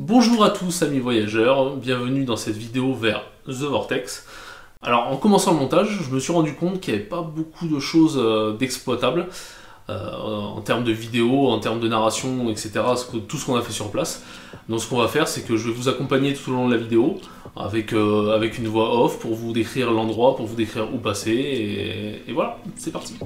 Bonjour à tous amis voyageurs, bienvenue dans cette vidéo vers The Vortex. Alors en commençant le montage, je me suis rendu compte qu'il n'y avait pas beaucoup de choses d'exploitables en termes de vidéo, en termes de narration, etc. Tout ce qu'on a fait sur place. Donc ce qu'on va faire, c'est que je vais vous accompagner tout au long de la vidéo avec une voix off pour vous décrire l'endroit, pour vous décrire où passer, et voilà, c'est parti.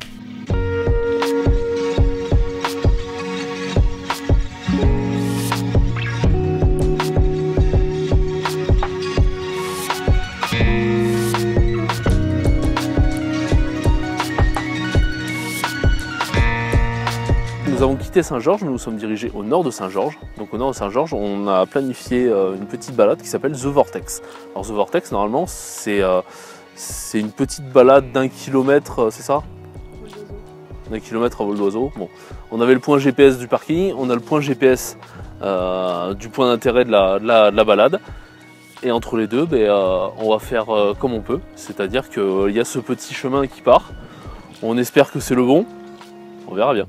Nous avons quitté Saint-Georges, nous nous sommes dirigés au nord de Saint-Georges. Donc au nord de Saint-Georges, on a planifié une petite balade qui s'appelle The Vortex. Alors The Vortex, normalement, c'est une petite balade d'1 kilomètre, c'est ça? D'1 kilomètre à vol d'oiseau. Bon. On avait le point GPS du parking, on a le point GPS du point d'intérêt de la balade. Et entre les deux, on va faire comme on peut. C'est-à-dire qu'il y a ce petit chemin qui part. On espère que c'est le bon. On verra bien.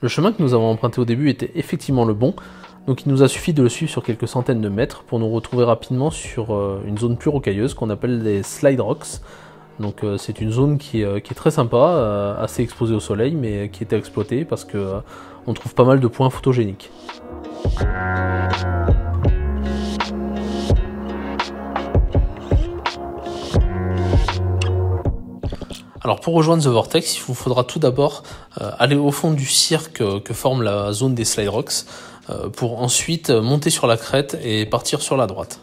Le chemin que nous avons emprunté au début était effectivement le bon, donc il nous a suffi de le suivre sur quelques centaines de mètres pour nous retrouver rapidement sur une zone plus rocailleuse qu'on appelle les Slide Rocks. Donc c'est une zone qui est très sympa, assez exposée au soleil, mais qui était exploitée parce qu'on trouve pas mal de points photogéniques. Alors pour rejoindre The Vortex, il vous faudra tout d'abord aller au fond du cirque que forme la zone des Slide Rocks pour ensuite monter sur la crête et partir sur la droite.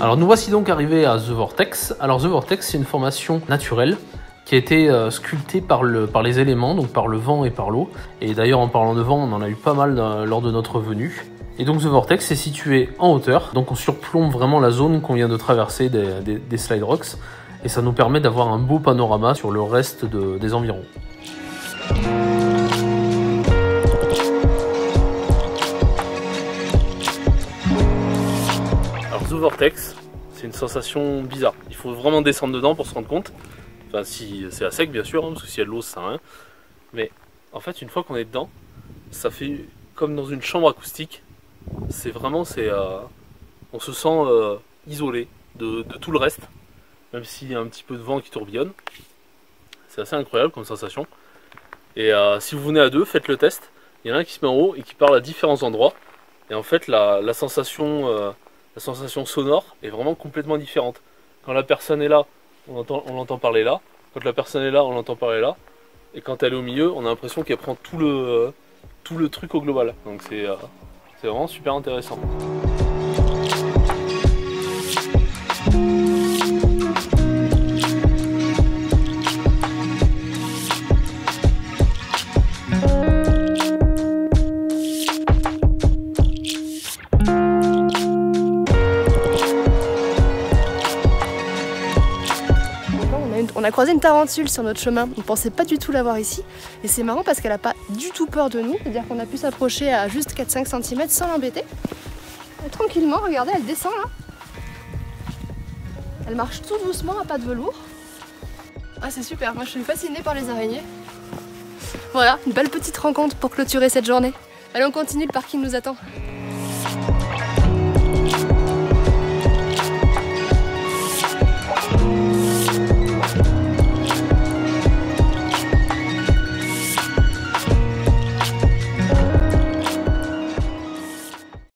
Alors nous voici donc arrivés à The Vortex. Alors The Vortex, c'est une formation naturelle qui a été sculptée par les éléments, donc par le vent et par l'eau. Et d'ailleurs en parlant de vent, on en a eu pas mal lors de notre venue. Et donc The Vortex est situé en hauteur, donc on surplombe vraiment la zone qu'on vient de traverser des Slide Rocks. Et ça nous permet d'avoir un beau panorama sur le reste des environs. Alors The Vortex, c'est une sensation bizarre. Il faut vraiment descendre dedans pour se rendre compte. Enfin, si c'est à sec bien sûr, hein, parce que s'il y a de l'eau, ça sert à rien. Mais en fait, une fois qu'on est dedans, ça fait comme dans une chambre acoustique. C'est vraiment, on se sent isolé de tout le reste, même s'il y a un petit peu de vent qui tourbillonne. C'est assez incroyable comme sensation. Et si vous venez à deux, faites le test. Il y en a un qui se met en haut et qui parle à différents endroits. Et en fait, la sensation sonore est vraiment complètement différente. Quand la personne est là, on l'entend parler là. Quand la personne est là, on l'entend parler là. Et quand elle est au milieu, on a l'impression qu'elle prend tout le truc au global. Donc c'est vraiment super intéressant. On a croisé une tarentule sur notre chemin, on ne pensait pas du tout l'avoir ici. Et c'est marrant parce qu'elle n'a pas du tout peur de nous, c'est-à-dire qu'on a pu s'approcher à juste 4-5 cm sans l'embêter. Tranquillement, regardez, elle descend là. Elle marche tout doucement à pas de velours. Ah c'est super, moi je suis fascinée par les araignées. Voilà, une belle petite rencontre pour clôturer cette journée. Allez, on continue, le parking nous attend.